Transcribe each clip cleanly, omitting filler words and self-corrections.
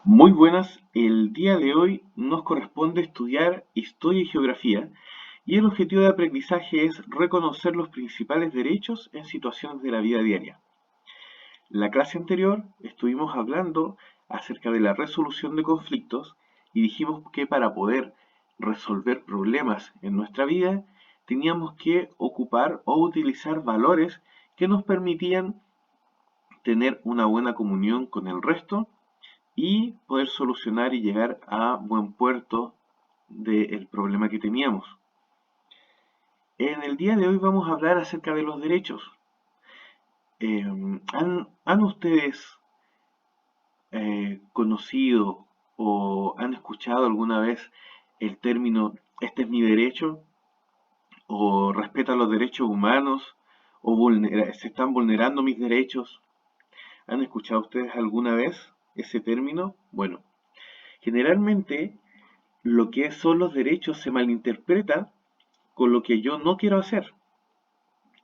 Muy buenas, el día de hoy nos corresponde estudiar historia y geografía y el objetivo de aprendizaje es reconocer los principales derechos en situaciones de la vida diaria. La clase anterior estuvimos hablando acerca de la resolución de conflictos y dijimos que para poder resolver problemas en nuestra vida teníamos que ocupar o utilizar valores que nos permitían tener una buena comunión con el resto y poder solucionar y llegar a buen puerto del problema que teníamos. En el día de hoy vamos a hablar acerca de los derechos. ¿Han ustedes conocido o han escuchado alguna vez el término este es mi derecho o respeta los derechos humanos o se están vulnerando mis derechos? ¿Han escuchado ustedes alguna vez ese término? Bueno, generalmente lo que son los derechos se malinterpreta con lo que yo no quiero hacer.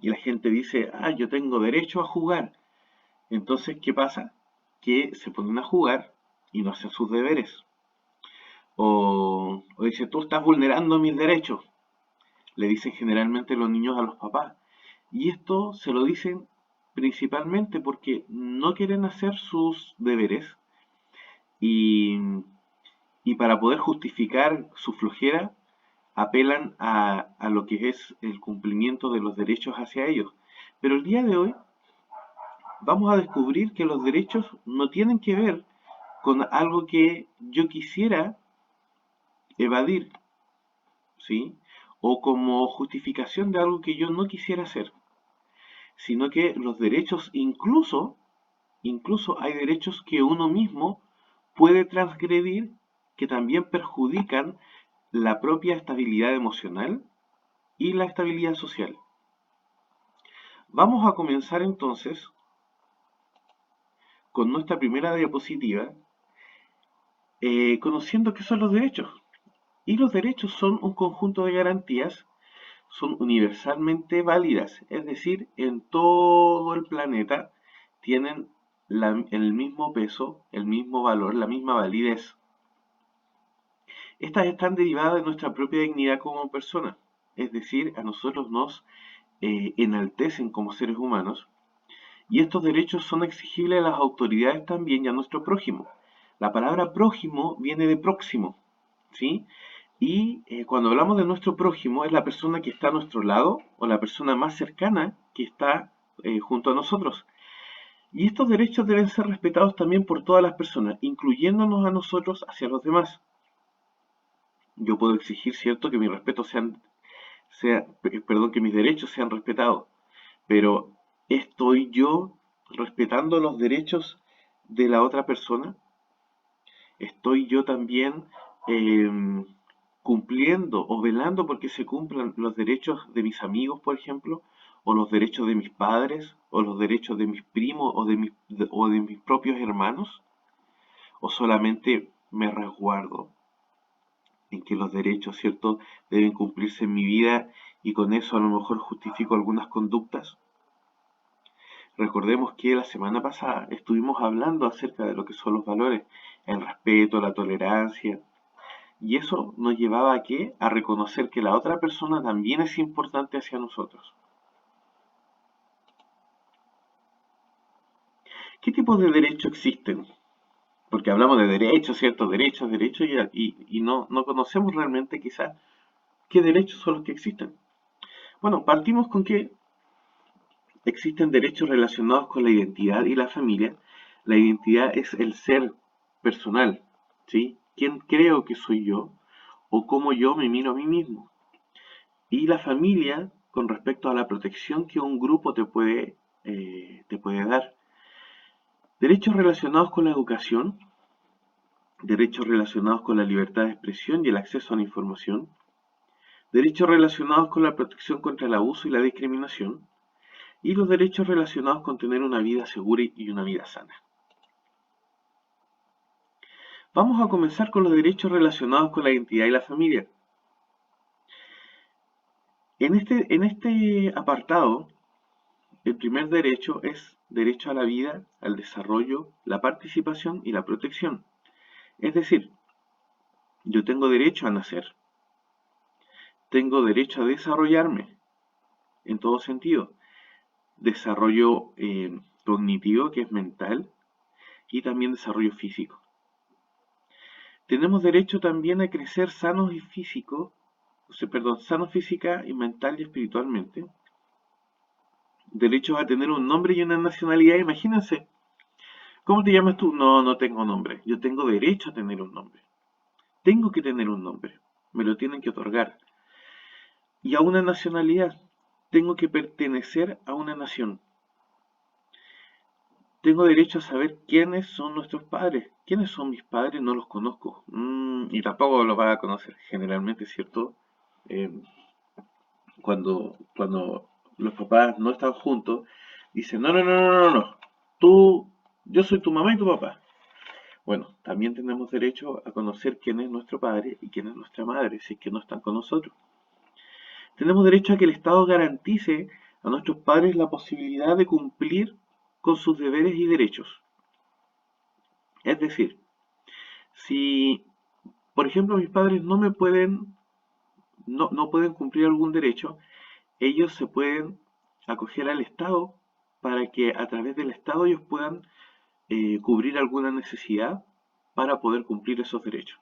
Y la gente dice, yo tengo derecho a jugar. Entonces, ¿qué pasa? Que se ponen a jugar y no hacen sus deberes. O dice, tú estás vulnerando mis derechos. Le dicen generalmente los niños a los papás. Y esto se lo dicen principalmente porque no quieren hacer sus deberes y, y para poder justificar su flojera apelan a lo que es el cumplimiento de los derechos hacia ellos. Pero el día de hoy vamos a descubrir que los derechos no tienen que ver con algo que yo quisiera evadir, ¿sí? O como justificación de algo que yo no quisiera hacer, sino que los derechos incluso hay derechos que uno mismo puede transgredir que también perjudican la propia estabilidad emocional y la estabilidad social. Vamos a comenzar entonces con nuestra primera diapositiva, conociendo qué son los derechos. Y los derechos son un conjunto de garantías, son universalmente válidas, es decir, en todo el planeta tienen el mismo peso, el mismo valor, la misma validez. Estas están derivadas de nuestra propia dignidad como persona, es decir, a nosotros nos enaltecen como seres humanos. Y estos derechos son exigibles a las autoridades también y a nuestro prójimo. La palabra prójimo viene de próximo, ¿sí? Y cuando hablamos de nuestro prójimo es la persona que está a nuestro lado o la persona más cercana que está junto a nosotros. Y estos derechos deben ser respetados también por todas las personas, incluyéndonos a nosotros hacia los demás. Yo puedo exigir, cierto, que mi respeto perdón, que mis derechos sean respetados, pero ¿estoy yo respetando los derechos de la otra persona? ¿Estoy yo también em, cumpliendo o velando porque se cumplan los derechos de mis amigos, por ejemplo, o los derechos de mis padres, o los derechos de mis primos o de mis propios hermanos? ¿O solamente me resguardo en que los derechos, cierto, deben cumplirse en mi vida y con eso a lo mejor justifico algunas conductas? Recordemos que la semana pasada estuvimos hablando acerca de lo que son los valores, el respeto, la tolerancia, y eso nos llevaba a qué? A reconocer que la otra persona también es importante hacia nosotros. ¿Qué tipos de derechos existen? Porque hablamos de derechos, ciertos derechos, y no conocemos realmente quizás qué derechos son los que existen. Bueno, partimos con que existen derechos relacionados con la identidad y la familia. La identidad es el ser personal, ¿sí? ¿Quién creo que soy yo? O cómo yo me miro a mí mismo. Y la familia con respecto a la protección que un grupo te puede dar. Derechos relacionados con la educación, derechos relacionados con la libertad de expresión y el acceso a la información, derechos relacionados con la protección contra el abuso y la discriminación, y los derechos relacionados con tener una vida segura y una vida sana. Vamos a comenzar con los derechos relacionados con la identidad y la familia. En este apartado, el primer derecho es derecho a la vida, al desarrollo, la participación y la protección. Es decir, yo tengo derecho a nacer, tengo derecho a desarrollarme en todo sentido, desarrollo cognitivo, que es mental, y también desarrollo físico. Tenemos derecho también a crecer sanos y físicos, sanos física y mental y espiritualmente. Derecho a tener un nombre y una nacionalidad. Imagínense, ¿cómo te llamas tú? No, no tengo nombre. Yo tengo derecho a tener un nombre. Tengo que tener un nombre. Me lo tienen que otorgar. Y a una nacionalidad. Tengo que pertenecer a una nación. Tengo derecho a saber quiénes son nuestros padres. ¿Quiénes son mis padres? No los conozco. Y tampoco los vas a conocer. Generalmente, ¿cierto? Eh, cuando los papás no están juntos, dicen, no, no, no, no, no, no. Yo soy tu mamá y tu papá. Bueno, también tenemos derecho a conocer quién es nuestro padre y quién es nuestra madre, si es que no están con nosotros. Tenemos derecho a que el Estado garantice a nuestros padres la posibilidad de cumplir con sus deberes y derechos. Es decir, si, por ejemplo, mis padres no pueden cumplir algún derecho, ellos se pueden acoger al Estado para que a través del Estado ellos puedan cubrir alguna necesidad para poder cumplir esos derechos.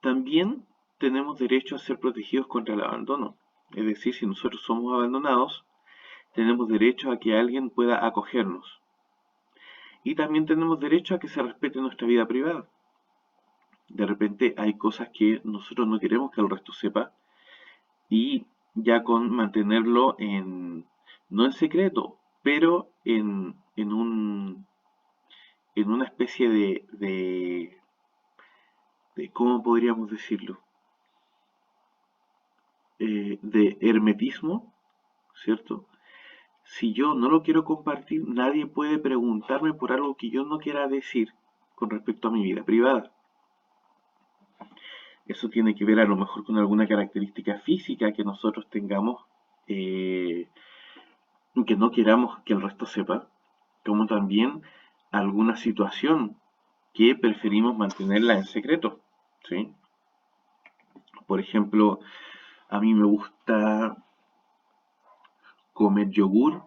También tenemos derecho a ser protegidos contra el abandono. Es decir, si nosotros somos abandonados, tenemos derecho a que alguien pueda acogernos. Y también tenemos derecho a que se respete nuestra vida privada. De repente hay cosas que nosotros no queremos que el resto sepa y ya con mantenerlo no en secreto, pero en una especie de ¿cómo podríamos decirlo? De hermetismo, ¿cierto? Si yo no lo quiero compartir, nadie puede preguntarme por algo que yo no quiera decir con respecto a mi vida privada. Eso tiene que ver a lo mejor con alguna característica física que nosotros tengamos eh, que no queramos que el resto sepa, como también alguna situación que preferimos mantenerla en secreto, ¿sí? Por ejemplo, a mí me gusta comer yogur,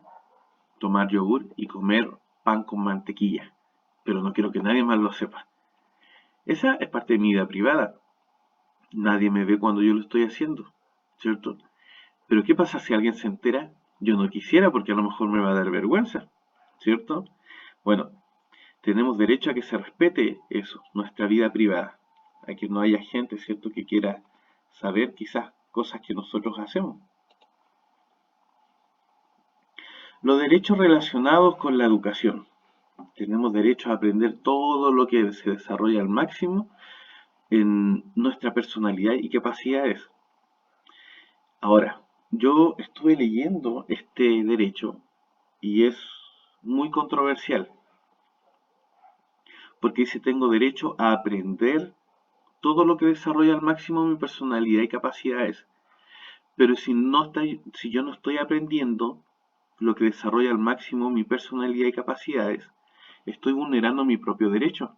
tomar yogur y comer pan con mantequilla, pero no quiero que nadie más lo sepa. Esa es parte de mi vida privada. Nadie me ve cuando yo lo estoy haciendo, ¿cierto? Pero ¿qué pasa si alguien se entera? Yo no quisiera porque a lo mejor me va a dar vergüenza, ¿cierto? Bueno, tenemos derecho a que se respete eso, nuestra vida privada, a que no haya gente, ¿cierto?, que quiera saber quizás cosas que nosotros hacemos. Los derechos relacionados con la educación. Tenemos derecho a aprender todo lo que se desarrolla al máximo en nuestra personalidad y capacidades. Ahora, yo estuve leyendo este derecho y es muy controversial, porque dice tengo derecho a aprender todo lo que desarrolla al máximo mi personalidad y capacidades. Pero si yo no estoy aprendiendo lo que desarrolla al máximo mi personalidad y capacidades, estoy vulnerando mi propio derecho.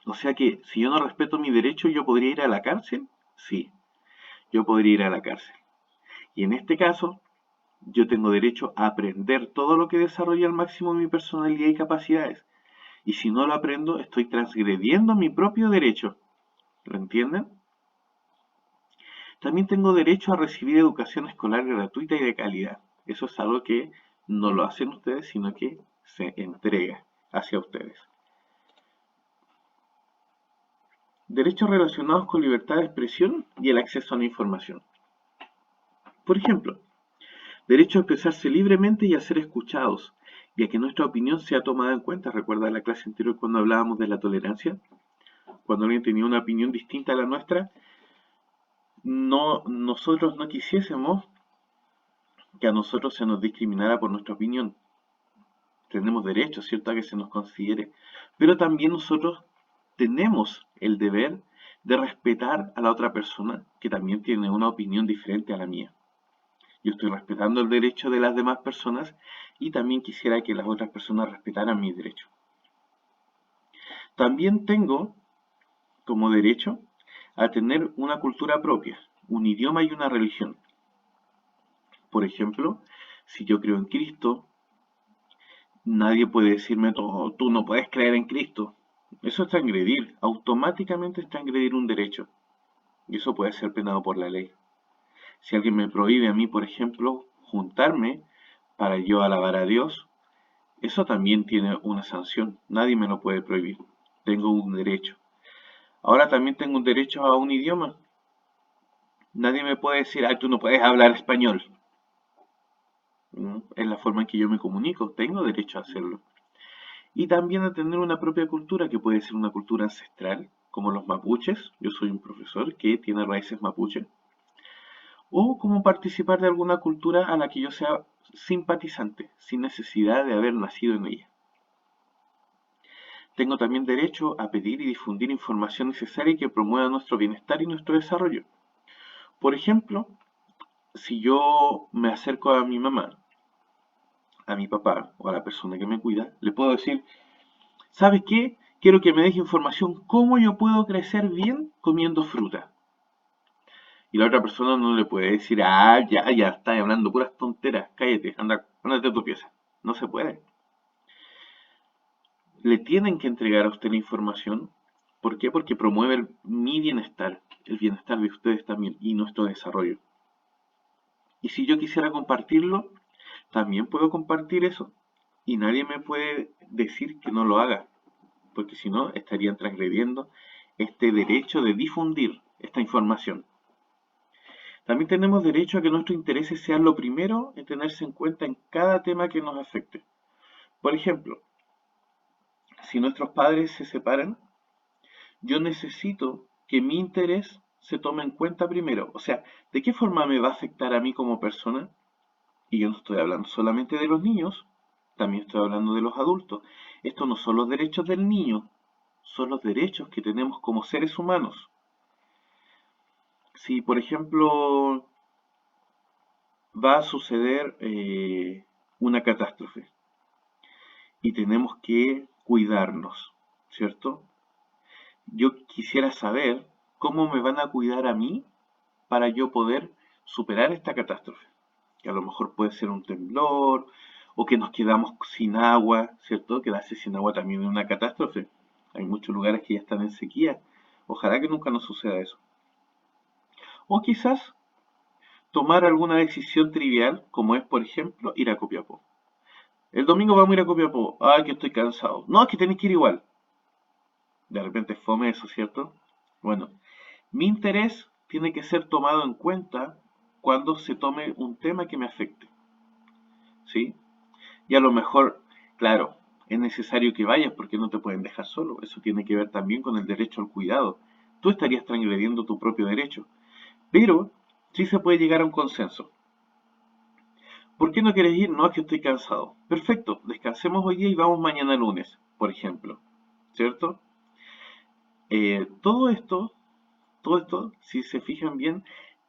O sea que si yo no respeto mi derecho, ¿yo podría ir a la cárcel? Sí, yo podría ir a la cárcel. Y en este caso, yo tengo derecho a aprender todo lo que desarrolla al máximo mi personalidad y capacidades. Y si no lo aprendo, estoy transgrediendo mi propio derecho. ¿Lo entienden? También tengo derecho a recibir educación escolar gratuita y de calidad. Eso es algo que no lo hacen ustedes, sino que se entrega hacia ustedes. Derechos relacionados con libertad de expresión y el acceso a la información. Por ejemplo, derecho a expresarse libremente y a ser escuchados, y a que nuestra opinión sea tomada en cuenta. ¿Recuerda la clase anterior cuando hablábamos de la tolerancia? Cuando alguien tenía una opinión distinta a la nuestra, nosotros no quisiésemos que a nosotros se nos discriminara por nuestra opinión. Tenemos derecho, ¿cierto?, a que se nos considere. Pero también nosotros tenemos el deber de respetar a la otra persona que también tiene una opinión diferente a la mía. Yo estoy respetando el derecho de las demás personas y también quisiera que las otras personas respetaran mi derecho. También tengo como derecho a tener una cultura propia, un idioma y una religión. Por ejemplo, si yo creo en Cristo, nadie puede decirme todo, tú no puedes creer en Cristo. Eso es transgredir, automáticamente es transgredir un derecho. Y eso puede ser penado por la ley. Si alguien me prohíbe a mí, por ejemplo, juntarme para yo alabar a Dios, eso también tiene una sanción. Nadie me lo puede prohibir. Tengo un derecho. Ahora también tengo un derecho a un idioma. Nadie me puede decir, tú no puedes hablar español. Es la forma en que yo me comunico. Tengo derecho a hacerlo. Y también a tener una propia cultura, que puede ser una cultura ancestral, como los mapuches. Yo soy un profesor que tiene raíces mapuche. O como participar de alguna cultura a la que yo sea simpatizante, sin necesidad de haber nacido en ella. Tengo también derecho a pedir y difundir información necesaria que promueva nuestro bienestar y nuestro desarrollo. Por ejemplo, si yo me acerco a mi mamá, a mi papá o a la persona que me cuida, le puedo decir, ¿sabes qué? Quiero que me deje información cómo yo puedo crecer bien comiendo fruta. Y la otra persona no le puede decir, ya, estás hablando puras tonteras, cállate, ándate a tu pieza. No se puede. Le tienen que entregar a usted la información. ¿Por qué? Porque promueve mi bienestar, el bienestar de ustedes también y nuestro desarrollo. Y si yo quisiera compartirlo, también puedo compartir eso. Y nadie me puede decir que no lo haga, porque si no, estarían transgrediendo este derecho de difundir esta información. También tenemos derecho a que nuestros intereses sean lo primero en tenerse en cuenta en cada tema que nos afecte. Por ejemplo, si nuestros padres se separan, yo necesito que mi interés se tome en cuenta primero. O sea, ¿de qué forma me va a afectar a mí como persona? Y yo no estoy hablando solamente de los niños, también estoy hablando de los adultos. Estos no son los derechos del niño, son los derechos que tenemos como seres humanos. Si, por ejemplo, va a suceder una catástrofe y tenemos que cuidarnos, ¿cierto? Yo quisiera saber cómo me van a cuidar a mí para yo poder superar esta catástrofe. Que a lo mejor puede ser un temblor o que nos quedamos sin agua, ¿cierto? Quedarse sin agua también es una catástrofe. Hay muchos lugares que ya están en sequía. Ojalá que nunca nos suceda eso. O quizás tomar alguna decisión trivial, como es, por ejemplo, ir a Copiapó. El domingo vamos a ir a Copiapó. Que estoy cansado. No, es que tenéis que ir igual. De repente fome eso, ¿cierto? Bueno, mi interés tiene que ser tomado en cuenta cuando se tome un tema que me afecte, ¿sí? Y a lo mejor, claro, es necesario que vayas porque no te pueden dejar solo. Eso tiene que ver también con el derecho al cuidado. Tú estarías transgrediendo tu propio derecho. Pero sí se puede llegar a un consenso. ¿Por qué no quieres ir? No, es que estoy cansado. Perfecto, descansemos hoy día y vamos mañana lunes, por ejemplo. ¿Cierto? Todo esto, si se fijan bien,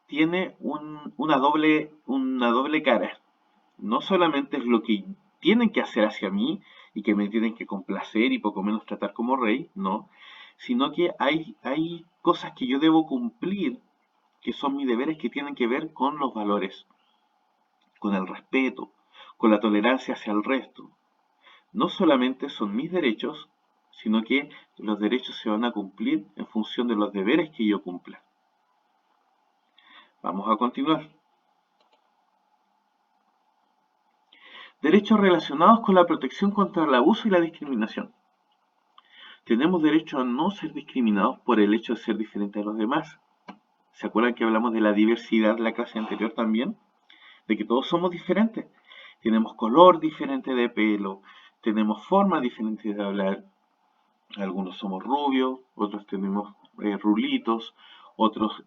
tiene una doble cara. No solamente es lo que tienen que hacer hacia mí y que me tienen que complacer y poco menos tratar como rey, no, sino que hay cosas que yo debo cumplir, que son mis deberes que tienen que ver con los valores, con el respeto, con la tolerancia hacia el resto. No solamente son mis derechos, sino que los derechos se van a cumplir en función de los deberes que yo cumpla. Vamos a continuar. Derechos relacionados con la protección contra el abuso y la discriminación. Tenemos derecho a no ser discriminados por el hecho de ser diferente a los demás. ¿Se acuerdan que hablamos de la diversidad en la clase anterior también? De que todos somos diferentes. Tenemos color diferente de pelo, tenemos forma diferente de hablar. Algunos somos rubios, otros tenemos rulitos, otros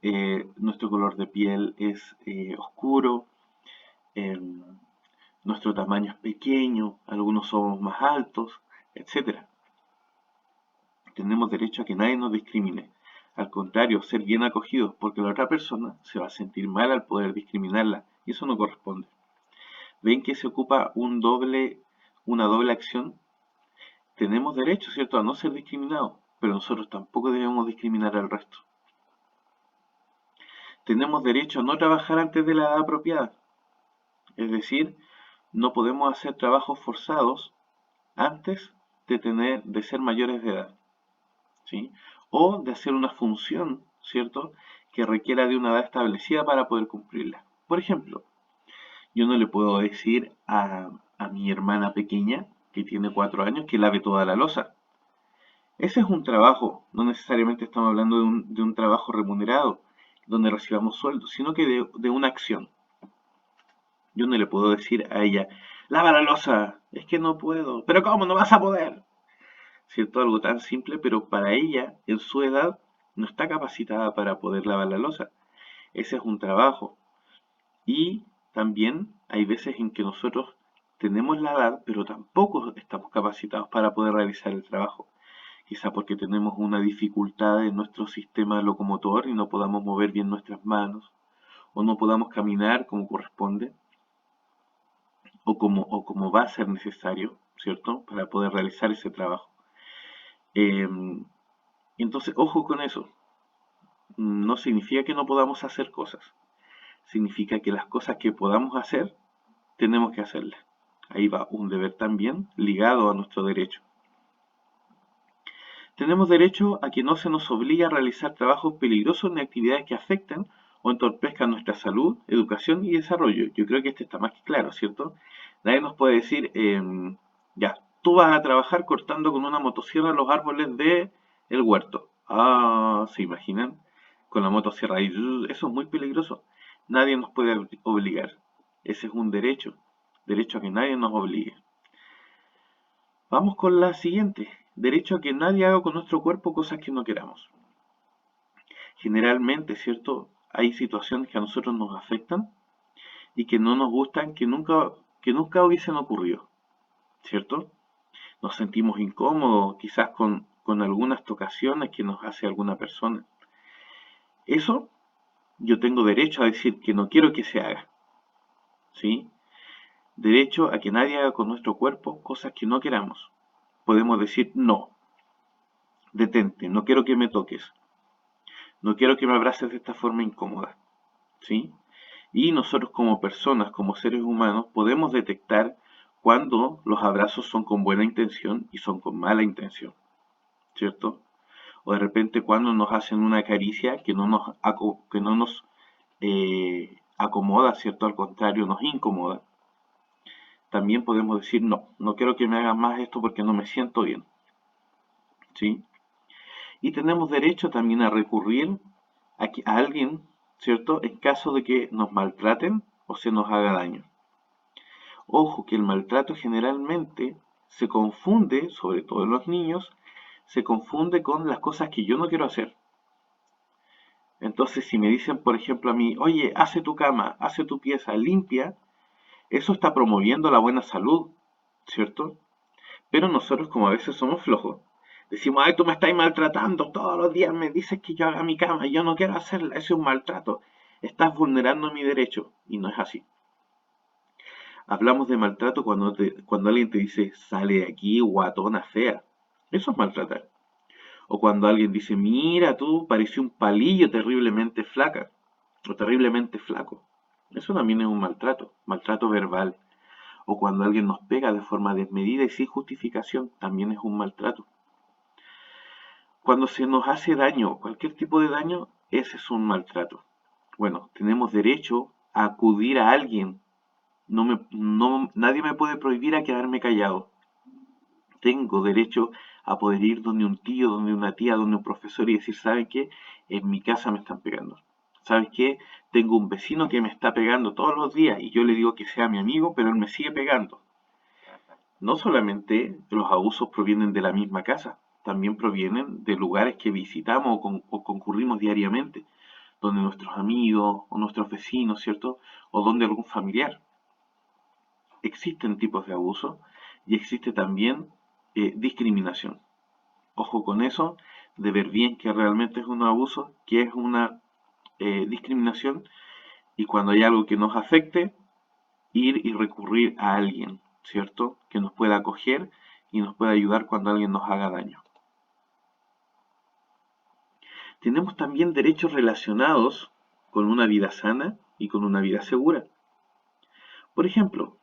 nuestro color de piel es oscuro, em, nuestro tamaño es pequeño, algunos somos más altos, etcétera. Tenemos derecho a que nadie nos discrimine. Al contrario, ser bien acogidos, porque la otra persona se va a sentir mal al poder discriminarla, y eso no corresponde. Ven que se ocupa una doble acción. Tenemos derecho, ¿cierto?, a no ser discriminados, pero nosotros tampoco debemos discriminar al resto. Tenemos derecho a no trabajar antes de la edad apropiada, es decir, no podemos hacer trabajos forzados antes de ser mayores de edad, ¿sí? O de hacer una función, ¿cierto?, que requiera de una edad establecida para poder cumplirla. Por ejemplo, yo no le puedo decir a mi hermana pequeña, que tiene 4 años, que lave toda la loza. Ese es un trabajo, no necesariamente estamos hablando de un trabajo remunerado, donde recibamos sueldo, sino que de una acción. Yo no le puedo decir a ella, lava la loza, es que no puedo, pero ¿cómo no vas a poder? ¿Cierto? Algo tan simple, pero para ella, en su edad, no está capacitada para poder lavar la loza. Ese es un trabajo. Y también hay veces en que nosotros tenemos la edad, pero tampoco estamos capacitados para poder realizar el trabajo. Quizá porque tenemos una dificultad en nuestro sistema locomotor y no podamos mover bien nuestras manos, o no podamos caminar como corresponde, o como va a ser necesario, ¿cierto?, para poder realizar ese trabajo. Entonces, ojo con eso. No significa que no podamos hacer cosas. Significa que las cosas que podamos hacer, tenemos que hacerlas. Ahí va un deber también ligado a nuestro derecho. Tenemos derecho a que no se nos obligue a realizar trabajos peligrosos ni actividades que afecten o entorpezcan nuestra salud, educación y desarrollo. Yo creo que este está más que claro, ¿cierto? Nadie nos puede decir, ya, tú vas a trabajar cortando con una motosierra los árboles de el huerto. Ah, ¿se imaginan? Con la motosierra ahí, eso es muy peligroso. Nadie nos puede obligar. Ese es un derecho a que nadie nos obligue. Vamos con la siguiente. Derecho a que nadie haga con nuestro cuerpo cosas que no queramos. Generalmente, ¿cierto? Hay situaciones que a nosotros nos afectan y que no nos gustan, que nunca hubiesen ocurrido, ¿cierto? Nos sentimos incómodos, quizás con algunas tocaciones que nos hace alguna persona. Eso yo tengo derecho a decir que no quiero que se haga, ¿sí? Derecho a que nadie haga con nuestro cuerpo cosas que no queramos. Podemos decir no, detente, no quiero que me toques, no quiero que me abraces de esta forma incómoda, ¿sí? Y nosotros como personas, como seres humanos, podemos detectar cuando los abrazos son con buena intención y son con mala intención, ¿cierto? O de repente cuando nos hacen una caricia que no nos acomoda, ¿cierto? Al contrario, nos incomoda. También podemos decir, no, no quiero que me hagan más esto porque no me siento bien, ¿sí? Y tenemos derecho también a recurrir a alguien, ¿cierto?, en caso de que nos maltraten o se nos haga daño. Ojo que el maltrato generalmente se confunde, sobre todo en los niños, se confunde con las cosas que yo no quiero hacer. Entonces, si me dicen, por ejemplo, a mí, oye, hace tu cama, hace tu pieza, limpia, eso está promoviendo la buena salud, ¿cierto? Pero nosotros, como a veces somos flojos, decimos, ay, tú me estás maltratando, todos los días me dices que yo haga mi cama, y yo no quiero hacerla, eso es un maltrato, estás vulnerando mi derecho, y no es así. Hablamos de maltrato cuando alguien te dice, sale de aquí, guatona fea, eso es maltratar. O cuando alguien dice, mira, tú pareces un palillo terriblemente flaca, o terriblemente flaco, eso también es un maltrato verbal. O cuando alguien nos pega de forma desmedida y sin justificación, también es un maltrato. Cuando se nos hace daño, cualquier tipo de daño, ese es un maltrato. Bueno, tenemos derecho a acudir a alguien. Nadie me puede prohibir a quedarme callado. Tengo derecho a poder ir donde un tío, donde una tía, donde un profesor y decir, ¿saben qué? En mi casa me están pegando. ¿Sabes qué? Tengo un vecino que me está pegando todos los días y yo le digo que sea mi amigo, pero él me sigue pegando. No solamente los abusos provienen de la misma casa, también provienen de lugares que visitamos o concurrimos diariamente, donde nuestros amigos o nuestros vecinos, ¿cierto? O donde algún familiar. Existen tipos de abuso y existe también discriminación. Ojo con eso, de ver bien que realmente es un abuso, que es una discriminación, y cuando hay algo que nos afecte, ir y recurrir a alguien, ¿cierto? Que nos pueda acoger y nos puede ayudar cuando alguien nos haga daño. Tenemos también derechos relacionados con una vida sana y con una vida segura. Por ejemplo,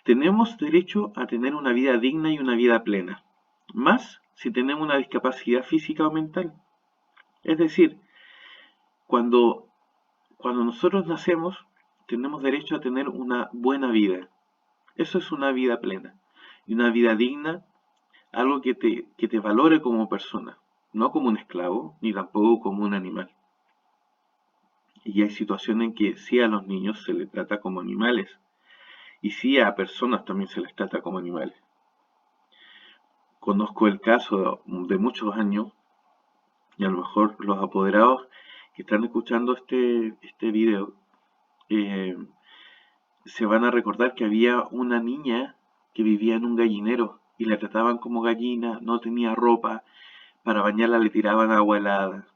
tenemos derecho a tener una vida digna y una vida plena, más si tenemos una discapacidad física o mental. Es decir, cuando, cuando nosotros nacemos, tenemos derecho a tener una buena vida. Eso es una vida plena. Y una vida digna, algo que te valore como persona, no como un esclavo, ni tampoco como un animal. Y hay situaciones en que sí a los niños se les trata como animales, y sí a personas también se les trata como animales. Conozco el caso de muchos años, y a lo mejor los apoderados que están escuchando este video eh, se van a recordar que había una niña que vivía en un gallinero y la trataban como gallina, no tenía ropa, para bañarla le tiraban agua helada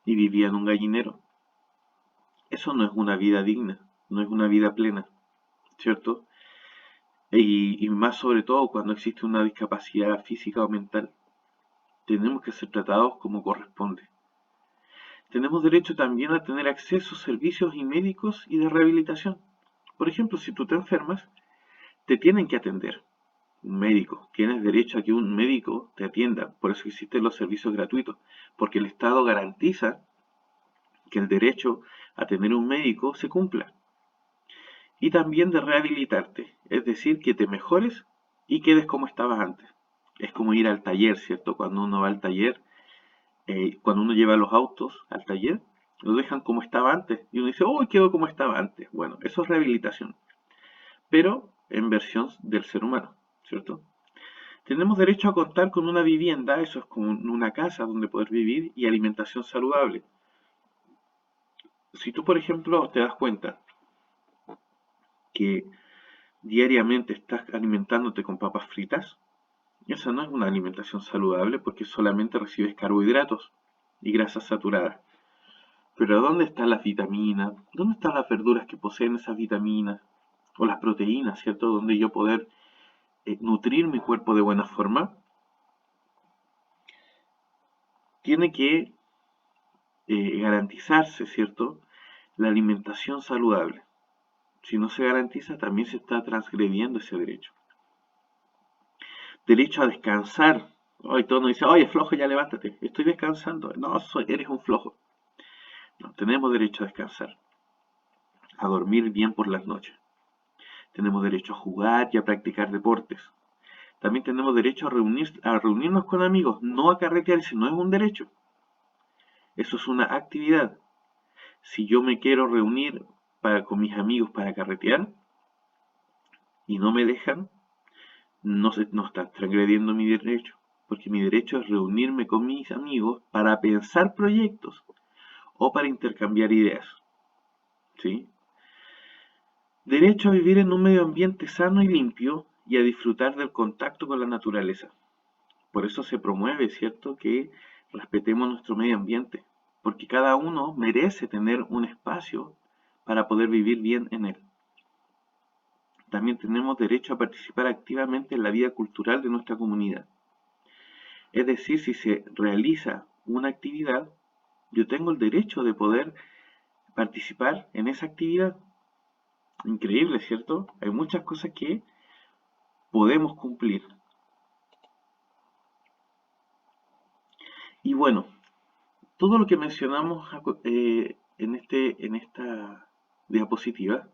y vivía en un gallinero. Eso no es una vida digna, no es una vida plena, ¿cierto? Y más sobre todo cuando existe una discapacidad física o mental, tenemos que ser tratados como corresponde. Tenemos derecho también a tener acceso a servicios y médicos y de rehabilitación. Por ejemplo, si tú te enfermas, te tienen que atender un médico. Tienes derecho a que un médico te atienda. Por eso existen los servicios gratuitos, porque el Estado garantiza que el derecho a tener un médico se cumpla. Y también de rehabilitarte, es decir, que te mejores y quedes como estabas antes. Es como ir al taller, ¿cierto? Cuando uno va al taller, cuando uno lleva los autos al taller, lo dejan como estaba antes. Y uno dice, uy, quedó como estaba antes. Bueno, eso es rehabilitación, pero en versión del ser humano, ¿cierto? Tenemos derecho a contar con una vivienda, eso es como una casa donde poder vivir, y alimentación saludable. Si tú, por ejemplo, te das cuenta que diariamente estás alimentándote con papas fritas, esa no es una alimentación saludable porque solamente recibes carbohidratos y grasas saturadas. Pero ¿dónde están las vitaminas? ¿Dónde están las verduras que poseen esas vitaminas? O las proteínas, ¿cierto? Donde yo poder nutrir mi cuerpo de buena forma. Tiene que garantizarse, ¿cierto? La alimentación saludable. Si no se garantiza, también se está transgrediendo ese derecho. Derecho a descansar. Hoy todo nos dice, oye, flojo, ya levántate. Estoy descansando. No, eres un flojo. No, tenemos derecho a descansar, a dormir bien por las noches. Tenemos derecho a jugar y a practicar deportes. También tenemos derecho a reunirnos con amigos, no a carretear, si no es un derecho. Eso es una actividad. Si yo me quiero reunir con mis amigos para carretear y no me dejan, no están transgrediendo mi derecho, porque mi derecho es reunirme con mis amigos para pensar proyectos o para intercambiar ideas. ¿Sí? Derecho a vivir en un medio ambiente sano y limpio y a disfrutar del contacto con la naturaleza. Por eso se promueve, ¿cierto?, que respetemos nuestro medio ambiente, porque cada uno merece tener un espacio para poder vivir bien en él. También tenemos derecho a participar activamente en la vida cultural de nuestra comunidad. Es decir, si se realiza una actividad, yo tengo el derecho de poder participar en esa actividad. Increíble, ¿cierto? Hay muchas cosas que podemos cumplir. Y bueno, todo lo que mencionamos en esta diapositiva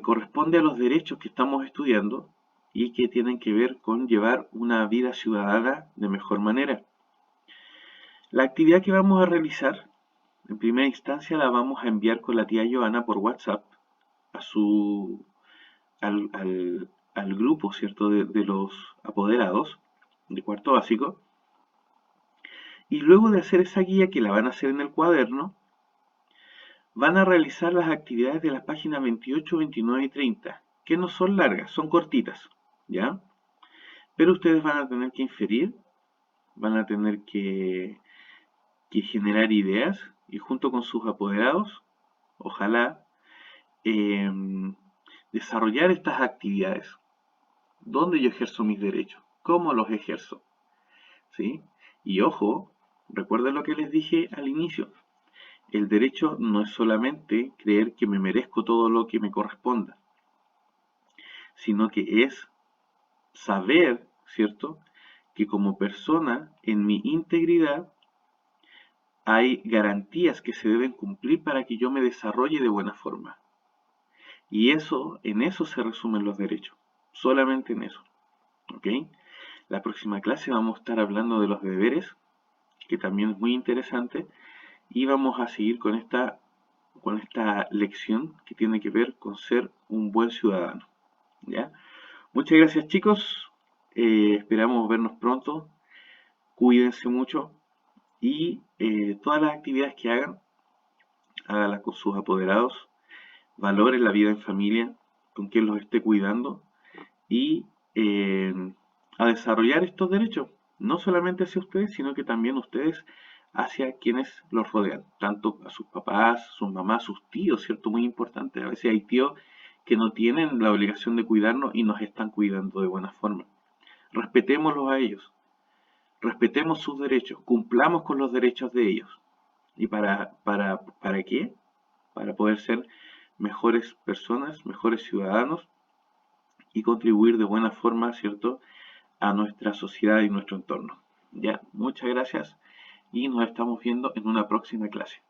corresponde a los derechos que estamos estudiando y que tienen que ver con llevar una vida ciudadana de mejor manera. La actividad que vamos a realizar, en primera instancia la vamos a enviar con la tía Joana por WhatsApp a al grupo, ¿cierto?, de los apoderados de cuarto básico. Y luego de hacer esa guía, que la van a hacer en el cuaderno, van a realizar las actividades de las páginas 28, 29 y 30, que no son largas, son cortitas, ¿ya? Pero ustedes van a tener que inferir, van a tener que generar ideas y junto con sus apoderados, ojalá, desarrollar estas actividades. ¿Dónde yo ejerzo mis derechos? cómo los ejerzo, ¿sí? Y ojo, recuerden lo que les dije al inicio. El derecho no es solamente creer que me merezco todo lo que me corresponda, sino que es saber, ¿cierto?, que como persona, en mi integridad, hay garantías que se deben cumplir para que yo me desarrolle de buena forma. Y eso, en eso se resumen los derechos, solamente en eso, ¿ok? La próxima clase vamos a estar hablando de los deberes, que también es muy interesante, y vamos a seguir con esta lección que tiene que ver con ser un buen ciudadano, ¿ya? Muchas gracias, chicos, esperamos vernos pronto, cuídense mucho y todas las actividades que hagan, háganlas con sus apoderados, valoren la vida en familia, con quien los esté cuidando y eh, a desarrollar estos derechos, no solamente hacia ustedes, sino que también ustedes hacia quienes los rodean, tanto a sus papás, sus mamás, sus tíos, ¿cierto? Muy importante. A veces hay tíos que no tienen la obligación de cuidarnos y nos están cuidando de buena forma. Respetémoslos a ellos, respetemos sus derechos, cumplamos con los derechos de ellos. ¿Y para qué? Para poder ser mejores personas, mejores ciudadanos y contribuir de buena forma, ¿cierto?, a nuestra sociedad y nuestro entorno. Ya, muchas gracias y nos estamos viendo en una próxima clase.